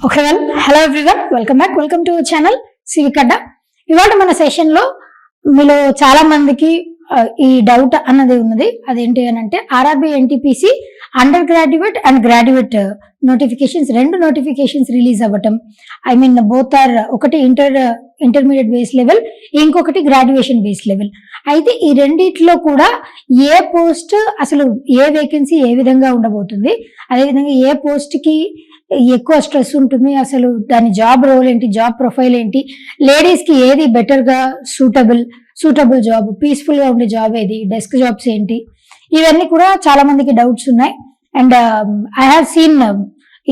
Okay hello everyone, welcome to channel civic Adda. ఇవాళ మన session లో మీలో చాలా మందికి ఈ డౌట్ అన్నది ఉన్నది. అదేంటి అని అంటే RRB NTPC under graduate and graduate notifications, రెండు నోటిఫికేషన్స్ రిలీజ్ అవ్వటం. ఐ మీన్ బోత్ ఆర్, ఒకటి ఇంటర్మీడియట్ బేస్ లెవెల్, ఇంకొకటి గ్రాడ్యుయేషన్ బేస్ లెవెల్. అయితే ఈ రెండిట్లో కూడా ఏ పోస్ట్, అసలు ఏ వేకెన్సీ ఏ విధంగా ఉండబోతుంది, అదేవిధంగా ఏ పోస్ట్ కి ఎక్కువ స్ట్రెస్ ఉంటుంది, అసలు దాని జాబ్ రోల్ ఏంటి, జాబ్ ప్రొఫైల్ ఏంటి, లేడీస్ కి ఏది బెటర్ గా సూటబుల్ జాబ్, పీస్ఫుల్ గా ఉండే జాబ్ ఏది, డెస్క్ జాబ్స్ ఏంటి, ఇవన్నీ కూడా చాలా మందికి డౌట్స్ ఉన్నాయి. And I have seen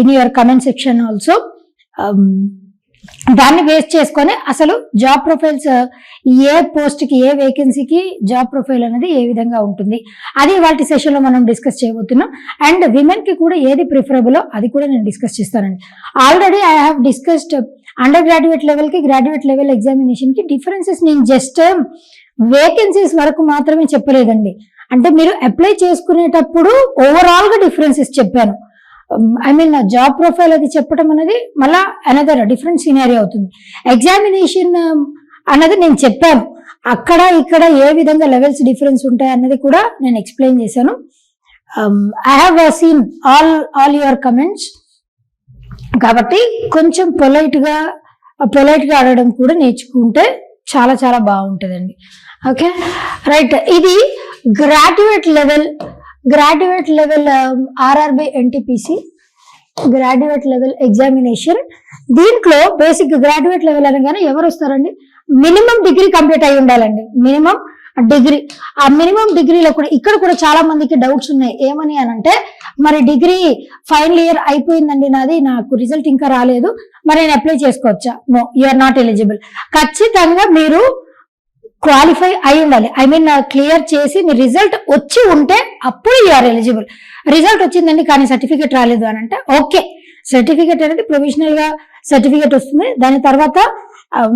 in your comment section also. దాన్ని బేస్ చేసుకొని అసలు జాబ్ ప్రొఫైల్స్, ఏ పోస్ట్ కి ఏ వేకెన్సీకి జాబ్ ప్రొఫైల్ అనేది ఏ విధంగా ఉంటుంది, అది వాటి సెషన్ లో మనం డిస్కస్ చేయబోతున్నాం. అండ్ విమెన్ కి కూడా ఏది ప్రిఫరబుల్ అది కూడా నేను డిస్కస్ చేస్తానండి. Already I have discussed under graduate level కి గ్రాడ్యుయేట్ లెవెల్ ఎగ్జామినేషన్ కి డిఫరెన్సెస్ నేను జస్ట్ వేకెన్సీస్ వరకు మాత్రమే చెప్పలేదండి. అంటే మీరు అప్లై చేసుకునేటప్పుడు ఓవరాల్ గా డిఫరెన్సెస్ చెప్పాను. ఐ మీన్ జాబ్ ప్రొఫైల్ అది చెప్పడం అనేది మళ్ళా అనదర్ డిఫరెంట్ సినారీ అవుతుంది. ఎగ్జామినేషన్ అన్నది నేను చెప్పాను, అక్కడ ఇక్కడ ఏ విధంగా లెవెల్స్ డిఫరెన్స్ ఉంటాయి అన్నది కూడా నేను ఎక్స్ప్లెయిన్ చేశాను. I have seen all your comments. కాబట్టి కొంచెం పొలైట్ గా ఆడడం కూడా నేర్చుకుంటే చాలా చాలా బాగుంటుందండి. Okay right. ఇది graduate level RRB NTPC graduate level examination. దీంట్లో బేసిక్ గ్రాడ్యుయేట్ లెవెల్ అనగానే ఎవరు వస్తారండి, మినిమం డిగ్రీ కంప్లీట్ అయి ఉండాలండి. మినిమం డిగ్రీ, ఆ మినిమం డిగ్రీలో కూడా ఇక్కడ కూడా చాలా మందికి డౌట్స్ ఉన్నాయి. ఏమని అనంటే, మరి డిగ్రీ ఫైనల్ ఇయర్ అయిపోయిందండి నాది, నాకు రిజల్ట్ ఇంకా రాలేదు, మరి నేను అప్లై చేసుకోవచ్చా? No, you are not eligible. ఖచ్చితంగా మీరు క్వాలిఫై అయి ఉండాలి. ఐ మీన్ క్లియర్ చేసి మీ రిజల్ట్ వచ్చి ఉంటే అప్పుడు యూఆర్ ఎలిజిబుల్. రిజల్ట్ వచ్చిందండి కానీ సర్టిఫికేట్ రాలేదు అని అంటే ఓకే, సర్టిఫికేట్ అనేది ప్రొవిజనల్ గా సర్టిఫికేట్ వస్తుంది. దాని తర్వాత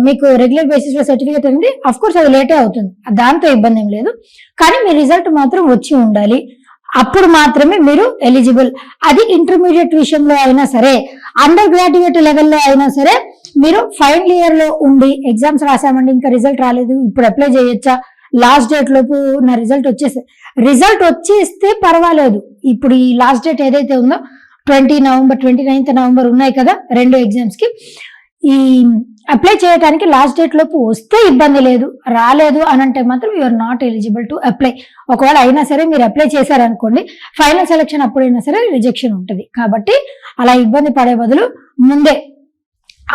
మీకు రెగ్యులర్ బేసిస్ లో సర్టిఫికేట్ అనేది అఫ్ కోర్స్ అది లేటే అవుతుంది, దాంతో ఇబ్బంది ఏం లేదు. కానీ మీ రిజల్ట్ మాత్రం వచ్చి ఉండాలి, అప్పుడు మాత్రమే మీరు ఎలిజిబుల్. అది ఇంటర్మీడియట్ విషయంలో అయినా సరే, అండర్ గ్రాడ్యుయేట్ లెవెల్లో అయినా సరే, మీరు ఫైనల్ ఇయర్ లో ఉండి ఎగ్జామ్స్ రాసామండి ఇంకా రిజల్ట్ రాలేదు, ఇప్పుడు అప్లై చేయొచ్చా, లాస్ట్ డేట్ లోపు నా రిజల్ట్ వచ్చేస్తే పర్వాలేదు. ఇప్పుడు ఈ లాస్ట్ డేట్ ఏదైతే ఉందో 29th నవంబర్ ఉన్నాయి కదా రెండు ఎగ్జామ్స్ కి, ఈ అప్లై చేయడానికి లాస్ట్ డేట్ లోపు వస్తే ఇబ్బంది లేదు. రాలేదు అని అంటే మాత్రం you're not eligible to apply. ఒకవేళ అయినా సరే మీరు అప్లై చేశారనుకోండి, ఫైనల్ సెలక్షన్ అప్పుడైనా సరే రిజెక్షన్ ఉంటుంది. కాబట్టి అలా ఇబ్బంది పడే బదులు ముందే,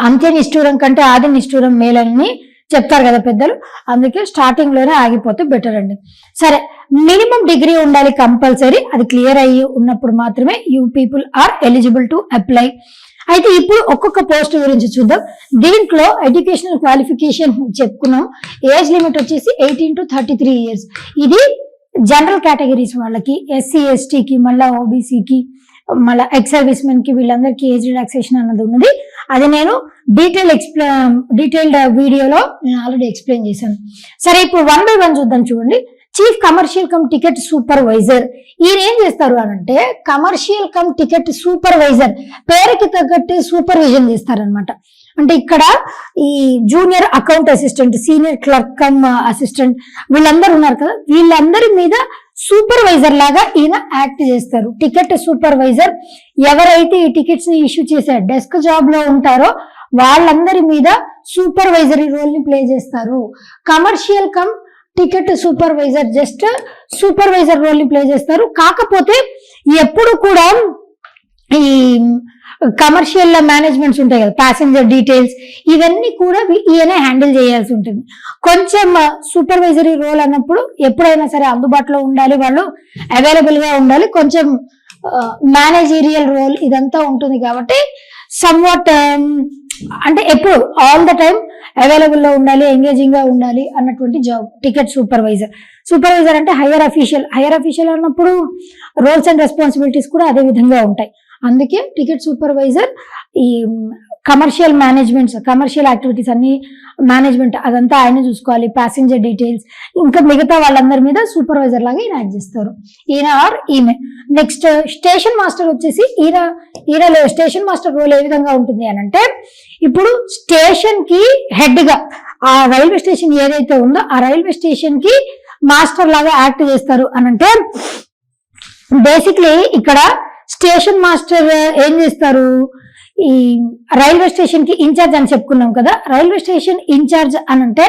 అంత్య నిష్ఠూరం కంటే ఆది నిష్ఠూరం మేలని చెప్తారు కదా పెద్దలు, అందుకే స్టార్టింగ్ లోనే ఆగిపోతే బెటర్ అండి. సరే, మినిమం డిగ్రీ ఉండాలి కంపల్సరీ, అది క్లియర్ అయ్యి ఉన్నప్పుడు మాత్రమే you people are eligible to apply. అయితే ఇప్పుడు ఒక్కొక్క పోస్ట్ గురించి చూద్దాం. దీంట్లో ఎడ్యుకేషనల్ క్వాలిఫికేషన్ చెప్పుకున్నాం. ఏజ్ లిమిట్ వచ్చేసి 18 to 33 years. ఇది జనరల్ కేటగిరీస్ వాళ్ళకి, ఎస్సీ ఎస్టీకి, మళ్ళా ఓబీసీకి, మళ్ళీ ఎక్స్ సర్వీస్ మెన్ కి, వీళ్ళందరికీ ఏజ్ రిలాక్సేషన్ అన్నది ఉన్నది. అది నేను డీటెయిల్డ్ వీడియోలో నేను ఆల్రెడీ ఎక్స్ప్లెయిన్ చేశాను. సరే, ఇప్పుడు 1 by 1 చూద్దాం. చూడండి, chief commercial cum ticket supervisor. ఈయన ఏం చేస్తారు అనంటే, కమర్షియల్ కమ్ టికెట్ సూపర్వైజర్, పేరుకి తగ్గట్టు సూపర్విజన్ చేస్తారనమాట. అంటే ఇక్కడ ఈ junior account assistant, senior clerk cum assistant, వీళ్ళందరూ ఉన్నారు కదా, వీళ్ళందరి మీద సూపర్వైజర్ లాగా ఈయన యాక్ట్ చేస్తారు. టికెట్ సూపర్వైజర్ ఎవరైతే ఈ టికెట్స్ ని ఇష్యూ చేసే డెస్క్ జాబ్ లో ఉంటారో వాళ్ళందరి మీద సూపర్వైజరీ రోల్ ని ప్లే చేస్తారు. Commercial cum ticket supervisor just supervisor role ని ప్లే చేస్తారు. కాకపోతే ఎప్పుడు కూడా ఈ కమర్షియల్ మేనేజ్మెంట్స్ ఉంటాయి కదా, ప్యాసింజర్ డీటెయిల్స్, ఇవన్నీ కూడా ఈయనే హ్యాండిల్ చేయాల్సి ఉంటుంది. కొంచెం సూపర్వైజరీ రోల్ అన్నప్పుడు ఎప్పుడైనా సరే అందుబాటులో ఉండాలి, వాళ్ళు అవైలబుల్ గా ఉండాలి. కొంచెం మేనేజీరియల్ రోల్ ఇదంతా ఉంటుంది. కాబట్టి సమ్వాట్ అంటే ఎప్పుడు ఆల్ ద టైం అవైలబుల్ లో ఉండాలి, ఎంగేజింగ్ గా ఉండాలి అన్నటువంటి జాబ్ టికెట్ సూపర్వైజర్ అంటే హైయర్ అఫీషియల్ అన్నప్పుడు రోల్స్ అండ్ రెస్పాన్సిబిలిటీస్ కూడా అదే విధంగా ఉంటాయి. అందుకే టికెట్ సూపర్వైజర్ ఈ కమర్షియల్ మేనేజ్మెంట్స్, కమర్షియల్ యాక్టివిటీస్ అన్ని మేనేజ్మెంట్ అదంతా ఆయన చూసుకోవాలి. ప్యాసింజర్ డీటెయిల్స్, ఇంకా మిగతా వాళ్ళందరి మీద సూపర్వైజర్ లాగా ఈయన యాక్ట్ చేస్తారు, ఈయన ఆర్ ఈమె. నెక్స్ట్ స్టేషన్ మాస్టర్ వచ్చేసి ఈయన స్టేషన్ మాస్టర్ రోల్ ఏ విధంగా ఉంటుంది అని అంటే, ఇప్పుడు స్టేషన్ కి హెడ్ గా ఆ రైల్వే స్టేషన్ ఏదైతే ఉందో ఆ రైల్వే స్టేషన్ కి మాస్టర్ లాగా యాక్ట్ చేస్తారు అని అంటే, బేసిక్లీ ఇక్కడ స్టేషన్ మాస్టర్ ఏం చేస్తారు, ఈ రైల్వే స్టేషన్ కి ఇన్ఛార్జ్ అని చెప్పుకున్నాం కదా. రైల్వే స్టేషన్ ఇన్ఛార్జ్ అని అంటే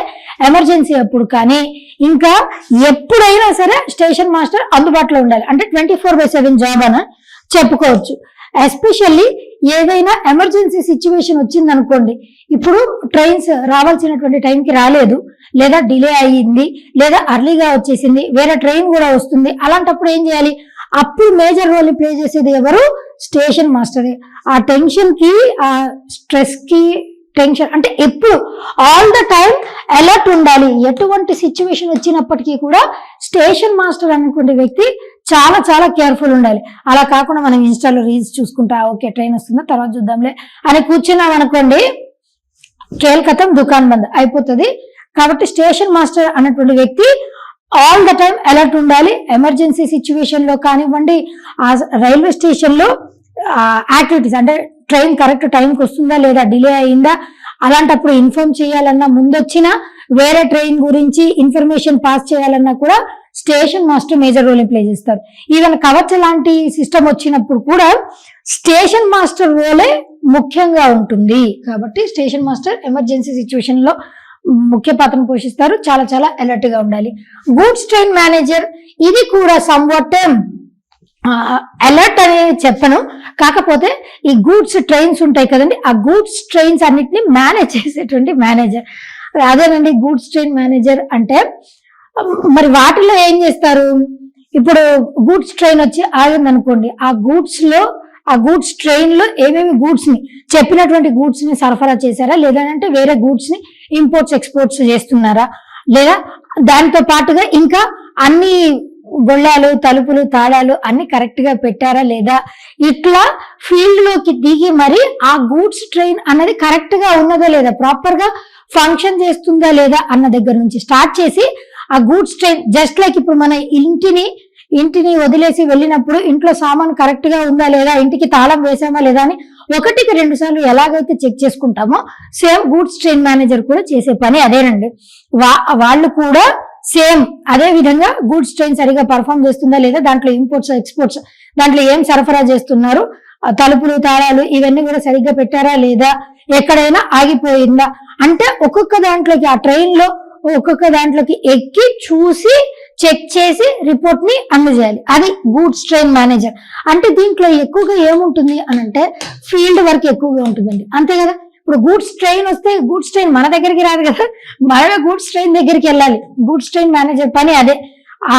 ఎమర్జెన్సీ అప్పుడు కానీ ఇంకా ఎప్పుడైనా సరే స్టేషన్ మాస్టర్ అందుబాటులో ఉండాలి. అంటే 24/7 జాబ్ అని చెప్పుకోవచ్చు. ఎస్పెషల్లీ ఏదైనా ఎమర్జెన్సీ సిచ్యువేషన్ వచ్చింది అనుకోండి, ఇప్పుడు ట్రైన్స్ రావాల్సినటువంటి టైంకి రాలేదు, లేదా డిలే అయ్యింది, లేదా అర్లీగా వచ్చేసింది, వేరే ట్రైన్ కూడా వస్తుంది, అలాంటప్పుడు ఏం చేయాలి, అప్పుడు మేజర్ రోల్ ప్లే చేసేది ఎవరు, స్టేషన్ మాస్టరే. ఆ టెన్షన్ కి, ఆ స్ట్రెస్ కి, టెన్షన్ అంటే ఎప్పుడు ఆల్ ద టైం అలర్ట్ ఉండాలి. ఎటువంటి సిచ్యువేషన్ వచ్చినప్పటికీ కూడా స్టేషన్ మాస్టర్ అనేటువంటి వ్యక్తి చాలా చాలా కేర్ఫుల్ ఉండాలి. అలా కాకుండా మనం ఇన్స్టాలో రీల్స్ చూసుకుంటా ఓకే ట్రైన్ వస్తుందా తర్వాత చూద్దాంలే అని కూర్చున్నాం అనుకోండి, కేల్కతం దుకాన్ బంద్ అయిపోతుంది. కాబట్టి స్టేషన్ మాస్టర్ అన్నటువంటి వ్యక్తి ఆల్ ద టైం అలర్ట్ ఉండాలి. ఎమర్జెన్సీ సిచ్యువేషన్ లో కానివ్వండి, ఆ రైల్వే స్టేషన్ లో యాక్టివిటీస్ అంటే ట్రైన్ కరెక్ట్ టైంకి వస్తుందా లేదా డిలే అయిందా అలాంటప్పుడు ఇన్ఫార్మ్ చేయాలన్నా, ముందొచ్చిన వేరే ట్రైన్ గురించి ఇన్ఫర్మేషన్ పాస్ చేయాలన్నా కూడా station master major role play చేస్తారు. ఈవెన్ కవచ్ లాంటి సిస్టమ్ వచ్చినప్పుడు కూడా స్టేషన్ మాస్టర్ రోలే ముఖ్యంగా ఉంటుంది. కాబట్టి స్టేషన్ మాస్టర్ ఎమర్జెన్సీ సిచ్యువేషన్ లో ముఖ్య పాత్రను పోషిస్తారు. చాలా చాలా అలర్ట్ గా ఉండాలి. గూడ్స్ ట్రైన్ మేనేజర్ ఇది కూడా సంవాట్ అలర్ట్ అనేది చెప్పను, కాకపోతే ఈ గూడ్స్ ట్రైన్స్ ఉంటాయి కదండి, ఆ గూడ్స్ ట్రైన్స్ అన్నిటిని మేనేజ్ చేసేటువంటి మేనేజర్ అదేనండి గూడ్స్ ట్రైన్ మేనేజర్ అంటే. మరి వాటిలో ఏం చేస్తారు, ఇప్పుడు గూడ్స్ ట్రైన్ వచ్చి ఆగింది అనుకోండి, ఆ గూడ్స్ ట్రైన్ లో ఏమేమి గూడ్స్ ని చెప్పినటువంటి గూడ్స్ ని సరఫరా చేశారా, లేదంటే వేరే గూడ్స్ ని ఇంపోర్ట్స్ ఎక్స్పోర్ట్స్ చేస్తున్నారా, లేదా దాంతో పాటుగా ఇంకా అన్ని గొళ్ళాలు, తలుపులు, తాళాలు అన్ని కరెక్ట్ గా పెట్టారా లేదా, ఇట్లా ఫీల్డ్ లోకి దిగి మరి ఆ గూడ్స్ ట్రైన్ అన్నది కరెక్ట్ గా ఉన్నదా లేదా, ప్రాపర్ గా ఫంక్షన్ చేస్తుందా లేదా అన్న దగ్గర నుంచి స్టార్ట్ చేసి ఆ గూడ్స్ ట్రైన్ జస్ట్ లైక్ ఇప్పుడు మన ఇంటిని వదిలేసి వెళ్ళినప్పుడు ఇంట్లో సామాన్ కరెక్ట్ గా ఉందా లేదా, ఇంటికి తాళం వేసామా లేదా అని 1-2 సార్లు ఎలాగైతే చెక్ చేసుకుంటామో సేమ్ గూడ్స్ ట్రైన్ మేనేజర్ కూడా చేసే పని అదేనండి. వాళ్ళు కూడా సేమ్ అదే విధంగా గూడ్స్ ట్రైన్ సరిగా పర్ఫామ్ చేస్తుందా లేదా, దాంట్లో ఇంపోర్ట్స్ ఎక్స్పోర్ట్స్ దాంట్లో ఏం సరఫరా చేస్తున్నారు, తలుపులు తాళాలు ఇవన్నీ కూడా సరిగ్గా పెట్టారా లేదా, ఎక్కడైనా ఆగిపోయిందా అంటే ఒక్కొక్క దాంట్లోకి ఆ ట్రైన్ లో ఒక్కొక్క దాంట్లోకి ఎక్కి చూసి చెక్ చేసి రిపోర్ట్ ని అందజేయాలి. అది గూడ్స్ ట్రైన్ మేనేజర్ అంటే. దీంట్లో ఎక్కువగా ఏముంటుంది అని అంటే ఫీల్డ్ వర్క్ ఎక్కువగా ఉంటుందండి, అంతే కదా. ఇప్పుడు గూడ్స్ ట్రైన్ వస్తే గూడ్స్ ట్రైన్ మన దగ్గరికి రాదు కదా, మనమే గూడ్స్ ట్రైన్ దగ్గరికి వెళ్ళాలి. గూడ్స్ ట్రైన్ మేనేజర్ పని అదే.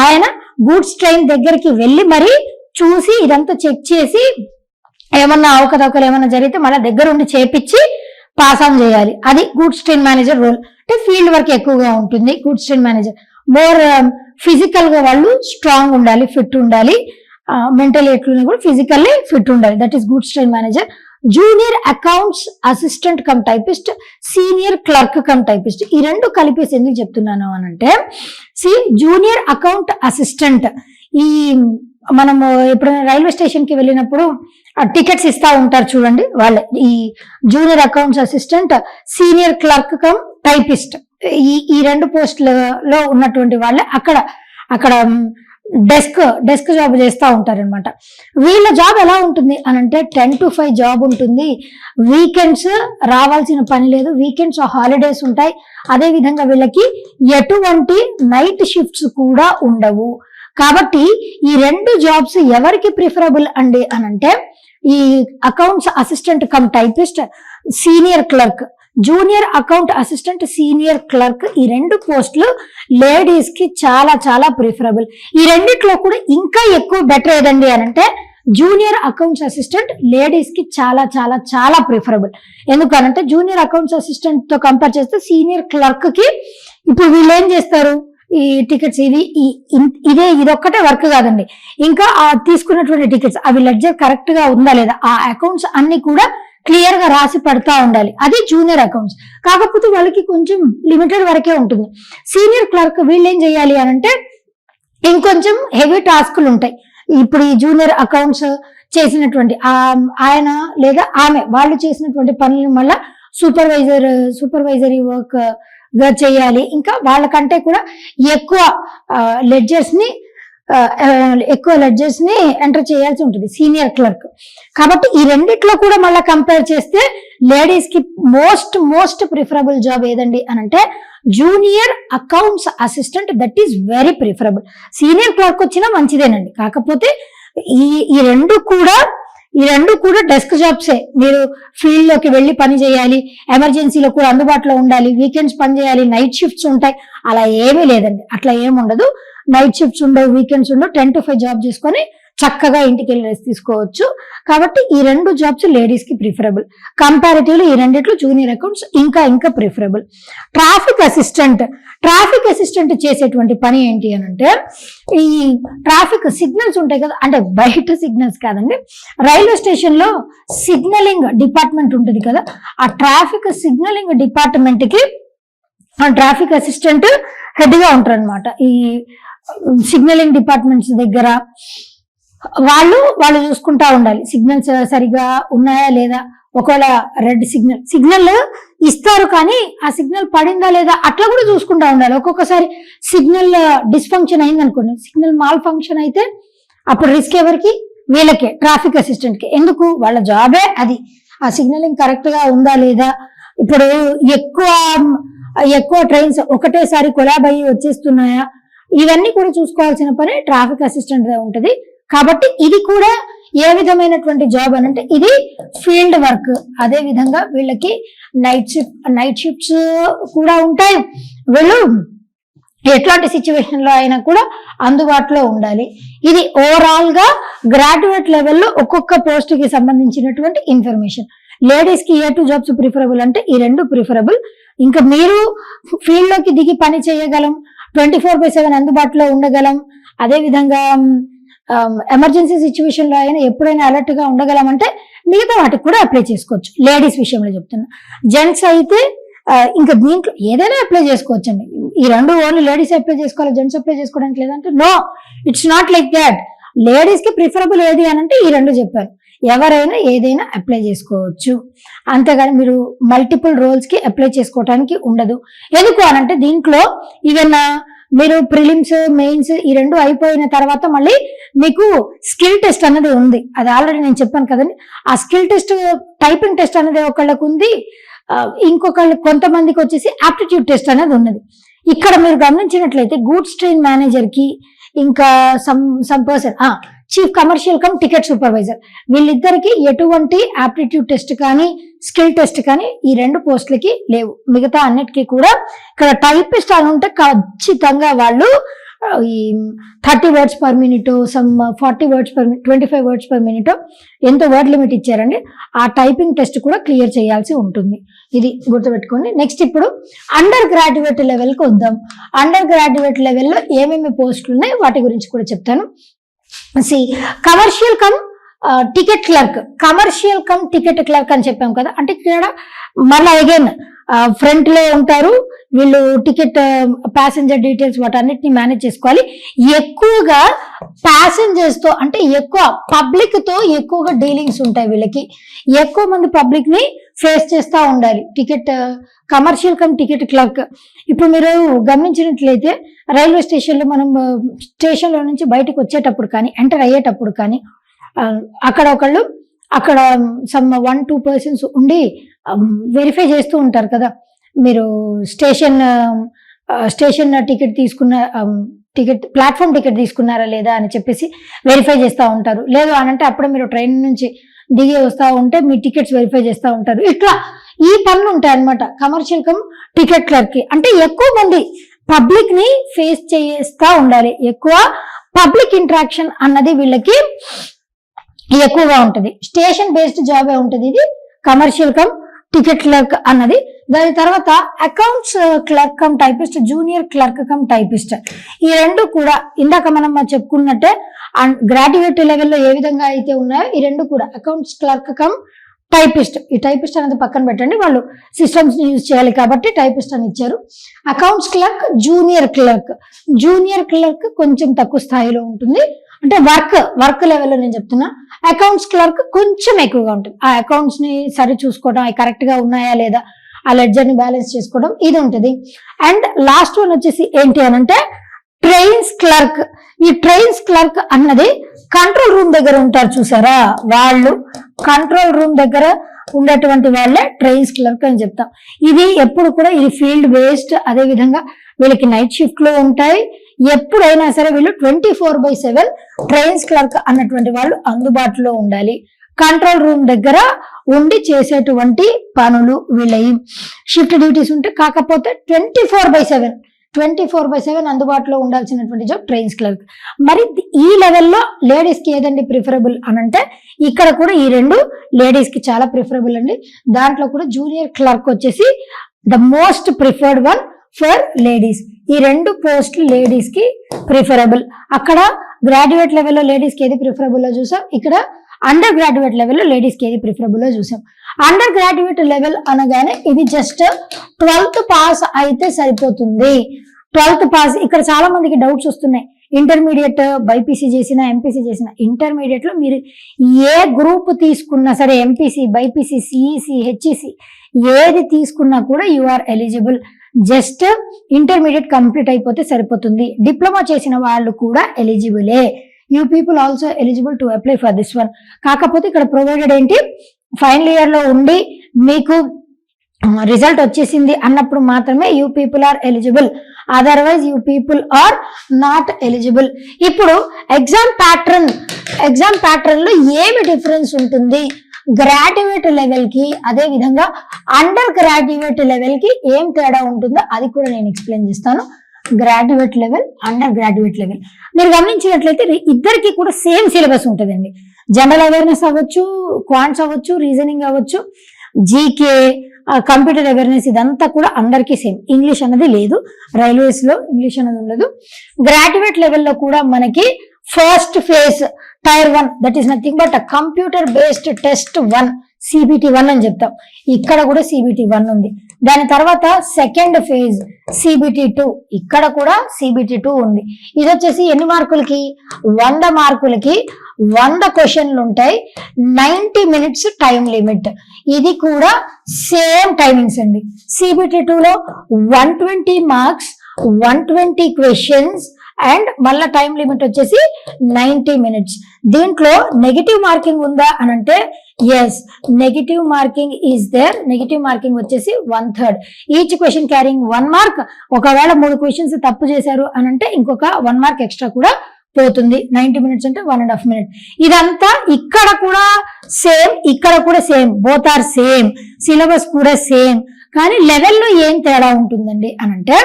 ఆయన గూడ్స్ ట్రైన్ దగ్గరికి వెళ్ళి మరి చూసి ఇదంతా చెక్ చేసి ఏమన్నా అవకతవకలు ఏమన్నా జరిగితే మన దగ్గర ఉండి చేపించి పాస్ ఆన్ చేయాలి. అది గూడ్స్ ట్రైన్ మేనేజర్ రోల్. అంటే ఫీల్డ్ వర్క్ ఎక్కువగా ఉంటుంది goods train manager. More physical గా వాళ్ళు స్ట్రాంగ్ ఉండాలి, ఫిట్ ఉండాలి, మెంటల్ ఎట్లున్నా కూడా ఫిజికల్లీ ఫిట్ ఉండాలి. That is goods train manager. Junior accounts assistant cum typist, senior clerk cum typist, ఈ రెండు కలిపేసి ఎందుకు చెప్తున్నాను అని అంటే, జూనియర్ అకౌంట్ అసిస్టెంట్ ఈ మనము ఎప్పుడైనా రైల్వే స్టేషన్ కి వెళ్ళినప్పుడు టికెట్స్ ఇస్తా ఉంటారు చూడండి, వాళ్ళే ఈ junior accounts assistant, senior clerk cum typist. ఈ 2 పోస్టులలో ఉన్నటువంటి వాళ్ళే అక్కడ డెస్క్ జాబ్ చేస్తూ ఉంటారనమాట. వీళ్ళ జాబ్ ఎలా ఉంటుంది అని అంటే 10 to 5 జాబ్ ఉంటుంది. వీకెండ్స్ రావాల్సిన పని లేదు, వీకెండ్స్ హాలిడేస్ ఉంటాయి. అదే విధంగా వీళ్ళకి ఎటువంటి నైట్ షిఫ్ట్స్ కూడా ఉండవు. కాబట్టి ఈ 2 జాబ్స్ ఎవరికి ప్రిఫరబుల్ అండి అని అంటే, ఈ accounts assistant cum typist, senior clerk, junior account assistant, senior clerk, ఈ 2 పోస్టులు లేడీస్ కి చాలా చాలా ప్రిఫరబుల్. ఈ రెండిట్లో కూడా ఇంకా ఎక్కువ బెటర్ ఏదండి అని అంటే జూనియర్ అకౌంట్స్ అసిస్టెంట్ లేడీస్ కి చాలా చాలా చాలా ప్రిఫరబుల్. ఎందుకనంటే జూనియర్ అకౌంట్స్ అసిస్టెంట్ తో కంపేర్ చేస్తే సీనియర్ క్లర్క్ కి ఇప్పుడు వీళ్ళు ఏం చేస్తారు, ఈ టికెట్స్ ఇదొక్కటే వర్క్ కాదండి, ఇంకా ఆ తీసుకున్నటువంటి టికెట్స్ అవి లెడ్జర్ కరెక్ట్ గా ఉందా లేదా, ఆ అకౌంట్స్ అన్ని కూడా క్లియర్ గా రాసి పడతా ఉండాలి. అది జూనియర్ అకౌంట్స్. కాకపోతే వాళ్ళకి కొంచెం లిమిటెడ్ వరకే ఉంటుంది. సీనియర్ క్లర్క్ వీళ్ళు ఏం చేయాలి అని అంటే ఇంకొంచెం హెవీ టాస్క్లు ఉంటాయి. ఇప్పుడు ఈ జూనియర్ అకౌంట్స్ చేసినటువంటి ఆయన లేదా ఆమె వాళ్ళు చేసినటువంటి పనులను మళ్ళా సూపర్వైజరీ వర్క్ గా చేయాలి. ఇంకా వాళ్ళకంటే కూడా ఎక్కువ లెడ్జర్స్ ని ఎంటర్ చేయాల్సి ఉంటుంది సీనియర్ క్లర్క్. కాబట్టి ఈ రెండిట్లో కూడా మళ్ళీ కంపేర్ చేస్తే లేడీస్ కి మోస్ట్ ప్రిఫరబుల్ జాబ్ ఏదండి అని అంటే junior accounts assistant. That is very preferable. Senior clerk వచ్చినా మంచిదేనండి. కాకపోతే ఈ రెండు కూడా డెస్క్ జాబ్సే. మీరు ఫీల్డ్ లోకి వెళ్ళి పని చేయాలి, ఎమర్జెన్సీలో కూడా అందుబాటులో ఉండాలి, వీకెండ్స్ పని చేయాలి, నైట్ షిఫ్ట్స్ ఉంటాయి. అలా ఏమీ లేదండి. అట్లా ఏముండదు. నైట్ షిఫ్ట్స్ ఉండవు, వీకెండ్స్ ఉండవు. 10 to 5 జాబ్ చేసుకొని చక్కగా ఇంటికి వెళ్ళి రెస్ట్ తీసుకోవచ్చు. కాబట్టి ఈ రెండు జాబ్స్ లేడీస్ కి ప్రిఫరబుల్. కంపారిటివ్లీ ఈ రెండిట్లో జూనియర్ అకౌంట్స్ ఇంకా ప్రిఫరబుల్. ట్రాఫిక్ అసిస్టెంట్ చేసేటువంటి పని ఏంటి అని అంటే ఈ ట్రాఫిక్ సిగ్నల్స్ ఉంటాయి కదా, అంటే బయట సిగ్నల్స్ కాదండి, రైల్వే స్టేషన్ లో సిగ్నలింగ్ డిపార్ట్మెంట్ ఉంటుంది కదా, ఆ ట్రాఫిక్ సిగ్నలింగ్ డిపార్ట్మెంట్ కి ట్రాఫిక్ అసిస్టెంట్ హెడ్ గా ఉంటారు అనమాట. ఈ సిగ్నలింగ్ డిపార్ట్మెంట్స్ దగ్గర వాళ్ళు చూసుకుంటా ఉండాలి. సిగ్నల్స్ సరిగా ఉన్నాయా లేదా, ఒకవేళ రెడ్ సిగ్నల్ ఇస్తారు కానీ ఆ సిగ్నల్ పడిందా లేదా అట్లా కూడా చూసుకుంటా ఉండాలి. ఒక్కొక్కసారి సిగ్నల్ డిస్ఫంక్షన్ అయింది అనుకోండి, సిగ్నల్ మాల్ ఫంక్షన్ అయితే అప్పుడు రిస్క్ ఎవరికి? వీళ్ళకే, ట్రాఫిక్ అసిస్టెంట్ కి. ఎందుకు? వాళ్ళ జాబే అది. ఆ సిగ్నలింగ్ కరెక్ట్ గా ఉందా లేదా, ఇప్పుడు ఎక్కువ ట్రైన్స్ ఒకటేసారి కొలాబ్ అయ్యి వచ్చేస్తున్నాయా, ఇవన్నీ కూడా చూసుకోవాల్సిన పని ట్రాఫిక్ అసిస్టెంట్ ఉంటది. కాబట్టి ఇది కూడా ఏ విధమైనటువంటి జాబ్ అని అంటే ఇది ఫీల్డ్ వర్క్. అదే విధంగా వీళ్ళకి నైట్ షిఫ్ట్స్ కూడా ఉంటాయి. వీళ్ళు ఎట్లాంటి సిచ్యువేషన్ లో అయినా కూడా అందుబాటులో ఉండాలి. ఇది ఓవరాల్ గా గ్రాడ్యుయేట్ లెవెల్లో ఒక్కొక్క పోస్ట్ కి సంబంధించినటువంటి ఇన్ఫర్మేషన్. లేడీస్ కి ఏ 2 జాబ్స్ ప్రిఫరబుల్ అంటే ఈ రెండు ప్రిఫరబుల్. ఇంకా మీరు ఫీల్డ్ లోకి దిగి పని చేయగలం, 24/7 అందుబాటులో ఉండగలం, అదే విధంగా ఎమర్జెన్సీ సిచ్యువేషన్ లో అయినా ఎప్పుడైనా అలర్ట్ గా ఉండగలం అంటే మిగతా వాటికి కూడా అప్లై చేసుకోవచ్చు. లేడీస్ విషయంలో చెప్తున్నా. జెంట్స్ అయితే ఇంకా దీంట్లో ఏదైనా అప్లై చేసుకోవచ్చు అండి. ఈ రెండు ఓన్లీ లేడీస్ అప్లై చేసుకోవాలి, జెంట్స్ అప్లై చేసుకోవడానికి లేదంటే no, it's not like that. Ladies కి ప్రిఫరబుల్ ఏది అని అంటే ఈ రెండు చెప్పాను. ఎవరైనా ఏదైనా అప్లై చేసుకోవచ్చు, అంతేగాని మీరు మల్టిపుల్ రోల్స్ కి అప్లై చేసుకోవడానికి ఉండదు. ఎందుకు అనంటే దీంట్లో ఈవెన్ మీరు ప్రిలిమ్స్ మెయిన్స్ ఈ రెండు అయిపోయిన తర్వాత మళ్ళీ మీకు స్కిల్ టెస్ట్ అనేది ఉంది. అది ఆల్రెడీ నేను చెప్పాను కదండి. ఆ స్కిల్ టెస్ట్, టైపింగ్ టెస్ట్ అనేది ఒకళ్ళకు ఉంది, కొంతమందికి వచ్చేసి ఆప్టిట్యూడ్ టెస్ట్ అనేది ఉన్నది. ఇక్కడ మీరు గమనించినట్లయితే గూడ్స్ ట్రైన్ మేనేజర్ కి ఇంకా some person chief commercial cum ticket supervisor వీళ్ళిద్దరికి ఎటువంటి ఆప్టిట్యూడ్ టెస్ట్ కానీ స్కిల్ టెస్ట్ కానీ ఈ రెండు పోస్టులకి లేవు. మిగతా అన్నిటికీ కూడా ఇక్కడ టైపిస్ట్ అని ఉంటే ఖచ్చితంగా వాళ్ళు ఈ 30 words per minute, some 40 words per minute, 25 words per minute ఎంతో వర్డ్ లిమిట్ ఇచ్చారండి. ఆ టైపింగ్ టెస్ట్ కూడా క్లియర్ చేయాల్సి ఉంటుంది. ఇది గుర్తుపెట్టుకోండి. నెక్స్ట్ ఇప్పుడు అండర్ గ్రాడ్యుయేట్ లెవెల్కి వద్దాం. అండర్ గ్రాడ్యుయేట్ లెవెల్లో ఏమేమి పోస్టులు ఉన్నాయి వాటి గురించి కూడా చెప్తాను. కమర్షియల్ కమ్ టికెట్ క్లర్క్ అని చెప్పాం కదా, అంటే ఇక్కడ మళ్ళీ అగైన్ ఫ్రంట్ లో ఉంటారు వీళ్ళు. టికెట్ ప్యాసింజర్ డీటెయిల్స్ వాటన్నిటిని మేనేజ్ చేసుకోవాలి. ఎక్కువగా ప్యాసింజర్స్ తో అంటే ఎక్కువ పబ్లిక్ తో ఎక్కువగా డీలింగ్స్ ఉంటాయి వీళ్ళకి. ఎక్కువ మంది పబ్లిక్ ని ఫేస్ చేస్తూ ఉండాలి. Commercial cum ticket clerk. ఇప్పుడు మీరు గమనించినట్లయితే రైల్వే స్టేషన్ లో మనం స్టేషన్ లో నుంచి బయటకు వచ్చేటప్పుడు కానీ ఎంటర్ అయ్యేటప్పుడు కానీ అక్కడ సమ్ 1-2 persons ఉండి వెరిఫై చేస్తూ ఉంటారు కదా. మీరు స్టేషన్ ప్లాట్ఫామ్ టికెట్ తీసుకున్నారా లేదా అని చెప్పేసి వెరిఫై చేస్తూ ఉంటారు. లేదు అనంటే అప్పుడు మీరు ట్రైన్ నుంచి దిగి వస్తూ ఉంటే మీ టికెట్స్ వెరిఫై చేస్తూ ఉంటారు. ఇట్లా ఈ పనులు ఉంటాయి అన్నమాట కమర్షియల్ కమ్ టికెట్ క్లర్క్ కి. అంటే ఎక్కువ మంది పబ్లిక్ ని ఫేస్ చేస్తూ ఉండాలి. ఎక్కువ పబ్లిక్ ఇంటరాక్షన్ అన్నది వీళ్ళకి ఎక్కువగా ఉంటుంది. స్టేషన్ బేస్డ్ జాబే ఉంటుంది ఇది కమర్షియల్ కమ్ టికెట్ క్లర్క్ అన్నది. దాని తర్వాత accounts clerk cum typist, junior clerk cum typist. ఈ రెండు కూడా ఇందాక మనం చెప్పుకున్నట్టే గ్రాడ్యుయేట్ లెవెల్లో ఏ విధంగా అయితే ఉన్నాయో ఈ రెండు కూడా అకౌంట్స్ క్లర్క్ కమ్ టైపిస్ట్, ఈ టైపిస్ట్ అనేది పక్కన పెట్టండి, వాళ్ళు సిస్టమ్స్ ని యూజ్ చేయాలి కాబట్టి టైపిస్ట్ అని ఇచ్చారు. Accounts clerk, junior clerk. Junior clerk కొంచెం తక్కువ స్థాయిలో ఉంటుంది, అంటే వర్క్ లెవెల్లో నేను చెప్తున్నా. అకౌంట్స్ క్లర్క్ కొంచెం ఎక్కువగా ఉంటుంది, ఆ అకౌంట్స్ ని సరి చూసుకోవడం, అవి కరెక్ట్ గా ఉన్నాయా లేదా, ఆ లెడ్జర్ ని బ్యాలెన్స్ చేసుకోవడం, ఇది ఉంటుంది. అండ్ లాస్ట్ వన్ వచ్చేసి ఏంటి అని అంటే ట్రైన్స్ క్లర్క్. ఈ ట్రైన్స్ క్లర్క్ అన్నది కంట్రోల్ రూమ్ దగ్గర ఉంటారు చూసారా, వాళ్ళు కంట్రోల్ రూమ్ దగ్గర ఉండేటువంటి వాళ్ళే ట్రైన్స్ క్లర్క్ అని చెప్తాం. ఇది ఎప్పుడు కూడా ఇది ఫీల్డ్ బేస్డ్, అదే విధంగా వీళ్ళకి నైట్ షిఫ్ట్ లో ఉంటాయి. ఎప్పుడైనా సరే వీళ్ళు 24/7 ట్రైన్స్ క్లర్క్ అన్నటువంటి వాళ్ళు అందుబాటులో ఉండాలి. కంట్రోల్ రూమ్ దగ్గర ఉండి చేసేటువంటి పనులు వీళ్ళవి. షిఫ్ట్ డ్యూటీస్ ఉంటే కాకపోతే 24/7 అందుబాటులో ఉండాల్సినటువంటి జాబ్ ట్రైన్స్ క్లర్క్. మరి ఈ లెవెల్లో లేడీస్ కి ఏదండి ప్రిఫరబుల్ అని అంటే ఇక్కడ కూడా ఈ రెండు లేడీస్ కి చాలా ప్రిఫరబుల్ అండి. దాంట్లో కూడా జూనియర్ క్లర్క్ వచ్చేసి the most preferred one for ladies. ఈ రెండు పోస్టులు లేడీస్ కి ప్రిఫరబుల్. అక్కడ గ్రాడ్యుయేట్ లెవెల్లో లేడీస్ కి ఏది ప్రిఫరబుల్ చూసాం, ఇక్కడ అండర్ గ్రాడ్యుయేట్ లెవెల్లో లేడీస్ కి ఏది ప్రిఫరబుల్ చూసాం. అండర్ గ్రాడ్యుయేట్ లెవెల్ అనగానే ఇది జస్ట్ 12th పాస్ అయితే సరిపోతుంది. 12th pass. ఇక్కడ చాలా మందికి డౌట్స్ వస్తున్నాయి, ఇంటర్మీడియట్ బైపీసీ చేసిన, ఎంపీసీ చేసిన. ఇంటర్మీడియట్ లో మీరు ఏ గ్రూప్ తీసుకున్నా సరే, ఎంపీసీ, బైపీసీ, సిఈసి, హెచ్ఈసి ఏది తీసుకున్నా కూడా you are eligible. Just intermediate complete అయిపోతే సరిపోతుంది. డిప్లొమా చేసిన వాళ్ళు కూడా ఎలిజిబులే. You people also eligible to apply for this one. కాకపోతే ఇక్కడ ప్రొవైడెడ్ ఏంటి, ఫైనల్ ఇయర్ లో ఉండి మీకు రిజల్ట్ వచ్చేసింది అన్నప్పుడు మాత్రమే you people are eligible, otherwise you people are not eligible. ఇప్పుడు ఎగ్జామ్ ప్యాటర్న్ లో ఏమి డిఫరెన్స్ ఉంటుంది గ్రాడ్యుయేట్ లెవెల్ కి, అదే విధంగా అండర్ గ్రాడ్యుయేట్ లెవెల్ కి ఏం తేడా ఉంటుందో అది కూడా నేను ఎక్స్ప్లెయిన్ చేస్తాను. Graduate level, under graduate level మీరు గమనించినట్లయితే ఇద్దరికి కూడా సేమ్ సిలబస్ ఉంటుందండి. జనరల్ అవేర్నెస్ అవ్వచ్చు, క్వాంట్స్ అవ్వచ్చు, రీజనింగ్ అవ్వచ్చు, జీకే, కంప్యూటర్ అవేర్నెస్, ఇదంతా కూడా అందరికీ సేమ్. ఇంగ్లీష్ అన్నది లేదు, రైల్వేస్ లో ఇంగ్లీష్ అన్నది ఉండదు. గ్రాడ్యుయేట్ లెవెల్లో కూడా మనకి first phase tier 1, that is nothing but computer based test 1, CBT 1 అని చెప్తాం. ఇక్కడ కూడా CBT 1 ఉంది. దాని తర్వాత సెకండ్ ఫేజ్ CBT 2, ఇక్కడ కూడా CBT 2 ఉంది. ఇది వచ్చేసి ఎన్ని మార్కులకి, 100 మార్కులకి 100 క్వశ్చన్లు ఉంటాయి, 90 మినిట్స్ టైం లిమిట్. ఇది కూడా సేమ్ టైమింగ్స్ అండి. CBT 2 లో 120 మార్క్స్, 120 క్వశ్చన్స్ అండ్ మళ్ళా టైం లిమిట్ వచ్చేసి 90 మినిట్స్. దీంట్లో నెగిటివ్ మార్కింగ్ ఉందా అని అంటే yes, negative marking is there. Negative marking వచ్చేసి 1/3. Each question carrying 1 mark. ఒకవేళ 3 క్వశ్చన్స్ తప్పు చేశారు అని అంటే ఇంకొక 1 మార్క్ ఎక్స్ట్రా కూడా పోతుంది. 90 మినిట్స్ అంటే 1.5 మినిట్. ఇదంతా ఇక్కడ కూడా సేమ్, ఇక్కడ కూడా same, both are same, syllabus కూడా సేమ్. కానీ లెవెల్లో ఏం తేడా ఉంటుందండి అని అంటే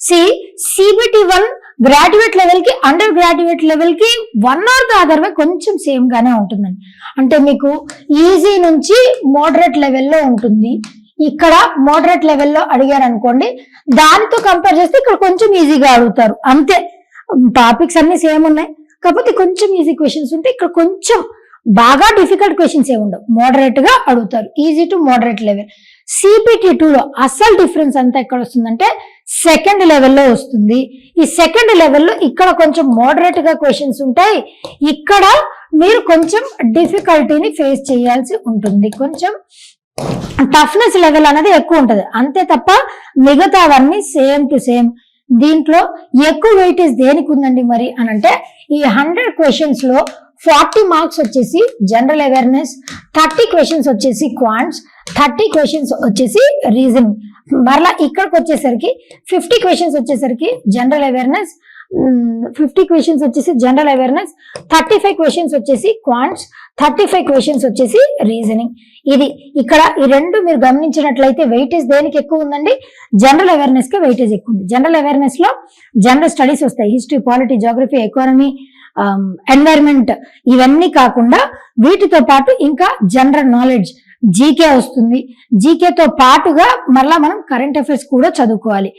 CBT 1 గ్రాడ్యుయేట్ లెవెల్ కి, అండర్ గ్రాడ్యుయేట్ లెవెల్ కి 1 ఆర్ ద అదర్ వే కొంచెం సేమ్ గానే ఉంటుందండి. అంటే మీకు ఈజీ నుంచి మోడరేట్ లెవెల్లో ఉంటుంది. ఇక్కడ మోడరేట్ లెవెల్లో అడిగారు అనుకోండి, దానితో కంపేర్ చేస్తే ఇక్కడ కొంచెం ఈజీగా అడుగుతారు అంతే. టాపిక్స్ అన్ని సేమ్ ఉన్నాయి, కాకపోతే కొంచెం ఈజీ క్వశ్చన్స్ ఉంటే ఇక్కడ కొంచెం బాగా డిఫికల్ట్ క్వశ్చన్స్ ఏ ఉండవు, మోడరేట్ గా అడుగుతారు. Easy to moderate level. CBT 2 లో అసలు డిఫరెన్స్ అంతా ఎక్కడ వస్తుందంటే సెకండ్ లెవెల్లో వస్తుంది. ఈ సెకండ్ లెవెల్లో ఇక్కడ కొంచెం మోడరేట్ గా క్వశ్చన్స్ ఉంటాయి, ఇక్కడ మీరు కొంచెం డిఫికల్టీని ఫేస్ చేయాల్సి ఉంటుంది. కొంచెం టఫ్నెస్ లెవెల్ అనేది ఎక్కువ ఉంటుంది అంతే తప్ప మిగతావన్నీ సేమ్ టు సేమ్. దీంట్లో ఎక్కువ వెయిటేజ్ దేనికి ఉందండి మరి అని అంటే ఈ 100 క్వశ్చన్స్ లో 40 మార్క్స్ వచ్చేసి జనరల్ అవేర్నెస్, 30 క్వశ్చన్స్ వచ్చేసి క్వాంట్స్, 30 క్వశ్చన్స్ వచ్చేసి రీజనింగ్. మరలా ఇక్కడికి వచ్చేసరికి 50 క్వశ్చన్స్ వచ్చేసరికి జనరల్ అవేర్నెస్, 50 క్వశ్చన్స్ వచ్చేసి జనరల్ అవేర్నెస్, 35 క్వశ్చన్స్ వచ్చేసి క్వాంట్స్, 35 క్వశ్చన్స్ వచ్చేసి రీజనింగ్. ఇది ఇక్కడ ఈ రెండు మీరు గమనించినట్లయితే వెయిటేజ్ దేనికి ఎక్కువ ఉందండి, జనరల్ అవేర్నెస్ కి వెయిటేజ్ ఎక్కువ ఉంది. జనరల్ అవేర్నెస్ లో జనరల్ స్టడీస్ వస్తాయి, history, polity, geography, economy, environment, ఇవన్నీ కాకుండా వీటితో పాటు ఇంకా జనరల్ నాలెడ్జ్, జీకే వస్తుంది. జీకేతో పాటుగా మళ్ళా మనం కరెంట్ అఫైర్స్ కూడా చదువుకోవాలి.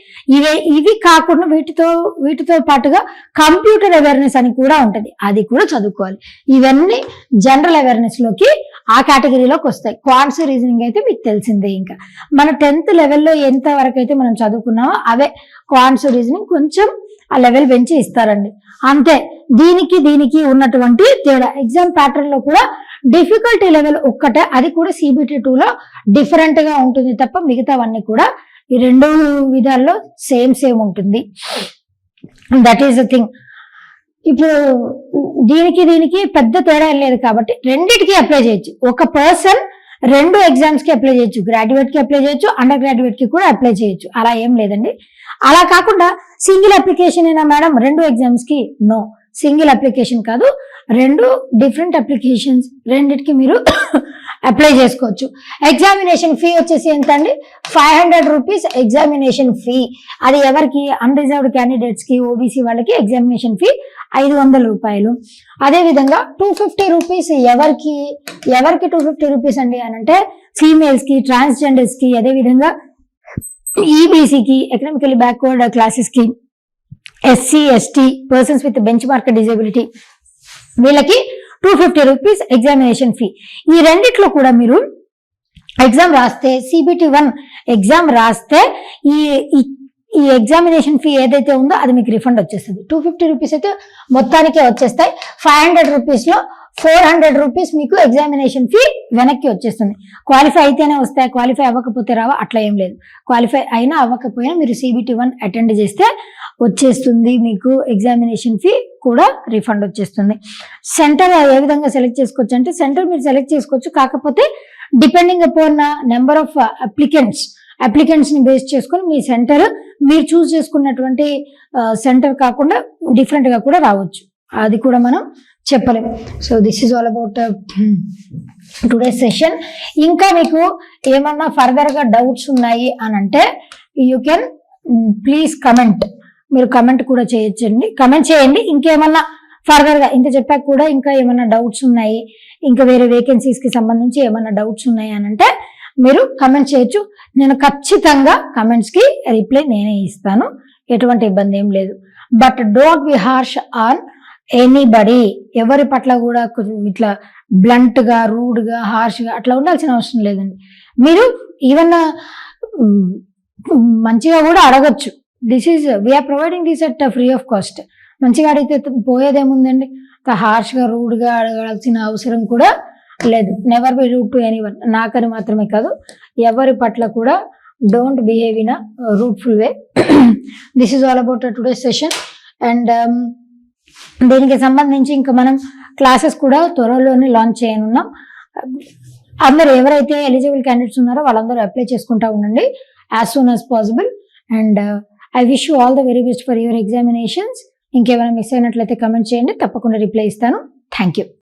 ఇవి కాకుండా వీటితో పాటుగా కంప్యూటర్ అవేర్నెస్ అని కూడా ఉంటది, అది కూడా చదువుకోవాలి. ఇవన్నీ జనరల్ అవేర్నెస్ లోకి ఆ కేటగిరీలోకి వస్తాయి. క్వాంట్స్ రీజనింగ్ అయితే మీకు తెలిసిందే. ఇంకా మన 10th లెవెల్లో ఎంత వరకు అయితే మనం చదువుకున్నామో అవే క్వాంట్స్ రీజనింగ్, కొంచెం ఆ లెవెల్ పెంచి ఇస్తారండి అంతే. దీనికి ఉన్నటువంటి తేడా ఎగ్జామ్ ప్యాటర్న్ లో కూడా డిఫికల్టీ లెవెల్ ఒక్కటే, అది కూడా CBT 2లో డిఫరెంట్ గా ఉంటుంది తప్ప మిగతావన్నీ కూడా ఈ 2 విధాల్లో సేమ్ ఉంటుంది. That is the thing. ఇప్పుడు దీనికి పెద్ద తేడా లేదు కాబట్టి రెండిటికి అప్లై చేయొచ్చు. ఒక పర్సన్ 2 ఎగ్జామ్స్ కి అప్లై చేయొచ్చు, గ్రాడ్యుయేట్ కి అప్లై చేయొచ్చు, అండర్ గ్రాడ్యుయేట్ కి కూడా అప్లై చేయొచ్చు. అలా ఏం లేదండి. అలా కాకుండా సింగిల్ అప్లికేషన్ అయినా మేడం 2 ఎగ్జామ్స్ కి, నో, సింగిల్ అప్లికేషన్ కాదు, 2 డిఫరెంట్ అప్లికేషన్స్, రెండిటికి మీరు అప్లై చేసుకోవచ్చు. ఎగ్జామినేషన్ ఫీ వచ్చేసి ఎంత అండి? 500 రూపీస్ ఎగ్జామినేషన్ ఫీ. అది ఎవరికి? అన్రిజర్వ్డ్ క్యాండిడేట్స్ కి, ఓబీసీ వాళ్ళకి ఎగ్జామినేషన్ ఫీ 500 రూపాయలు. అదే విధంగా 250 రూపీస్ ఎవరికి 250 రూపీస్ అండి అని అంటే ఫీమేల్స్ కి, ట్రాన్స్జెండర్స్ కి, అదే విధంగా ఈబీసీకి, ఎకనామికలీ బ్యాక్వర్డ్ క్లాసెస్ కి, SC, ST, persons with bench mark disability, వీళ్ళకి 250 రూపీస్ ఎగ్జామినేషన్ ఫీ. ఈ రెండిట్లో కూడా మీరు ఎగ్జామ్ రాస్తే, CBT 1 ఎగ్జామ్ రాస్తే ఈ ఎగ్జామినేషన్ ఫీ ఏదైతే ఉందో అది మీకు రిఫండ్ వచ్చేస్తుంది. 250 రూపీస్ అయితే మొత్తానికే వచ్చేస్తాయి. 500 రూపీస్ లో 400 రూపీస్ మీకు ఎగ్జామినేషన్ ఫీ వెనక్కి వచ్చేస్తుంది. క్వాలిఫై అయితేనే వస్తాయి, క్వాలిఫై అవ్వకపోతే రావా, అట్లా ఏం లేదు. క్వాలిఫై అయినా అవ్వకపోయినా మీరు CBT 1 అటెండ్ చేస్తే వచ్చేస్తుంది, మీకు ఎగ్జామినేషన్ ఫీ కూడా రిఫండ్ వచ్చేస్తుంది. సెంటర్ ఏ విధంగా సెలెక్ట్ చేసుకోవచ్చు అంటే, సెంటర్ మీరు సెలెక్ట్ చేసుకోవచ్చు, కాకపోతే depending upon number of applicants ని బేస్ చేసుకొని మీ సెంటర్, మీరు చూస్ చేసుకున్నటువంటి సెంటర్ కాకుండా డిఫరెంట్ గా కూడా రావచ్చు. అది కూడా మనం చెప్పలేము. So this is all about today session. ఇంకా మీకు ఏమన్నా ఫర్దర్ గా డౌట్స్ ఉన్నాయి అని అంటే యూ కెన్ ప్లీజ్ కమెంట్. మీరు కమెంట్ కూడా చేయొచ్చండి, కమెంట్ చేయండి. ఇంకేమన్నా ఫర్దర్ గా ఇంత చెప్పాక కూడా ఇంకా ఏమన్నా డౌట్స్ ఉన్నాయి, ఇంకా వేరే వేకెన్సీస్ కి సంబంధించి ఏమన్నా డౌట్స్ ఉన్నాయి అని అంటే మీరు కమెంట్ చేయొచ్చు. నేను ఖచ్చితంగా కమెంట్స్ కి రిప్లై నేనే ఇస్తాను, ఎటువంటి ఇబ్బంది ఏం లేదు. But don't be harsh on anybody. ఎవరి పట్ల కూడా ఇట్లా బ్లంట్ గా, రూడ్ గా, హార్ష్ గా అట్లా ఉండాల్సిన అవసరం లేదండి. మీరు ఈవెన్ మంచిగా కూడా అడగచ్చు. This is we're providing this at free of cost. మంచిగా అడిగితే పోయేదేముందండి? హార్ష్ గా, రూడ్ గా అడగాల్సిన అవసరం కూడా లేదు. Never be rude to anyone. నాకని మాత్రమే కాదు, ఎవరి పట్ల కూడా don't behave in a rudeful way. This is all about today session. And దీనికి సంబంధించి ఇంకా మనం క్లాసెస్ కూడా త్వరలోనే లాంచ్ చేయనున్నాం. అందరూ ఎవరైతే ఎలిజిబుల్ క్యాండిడేట్స్ ఉన్నారో వాళ్ళందరూ అప్లై చేసుకుంటా ఉండండి as soon as possible. And I wish you all the very best for your examinations. ఇంకేమైనా మిస్ అయినట్లయితే కమెంట్ చేయండి, తప్పకుండా రిప్లై ఇస్తాను. Thank you.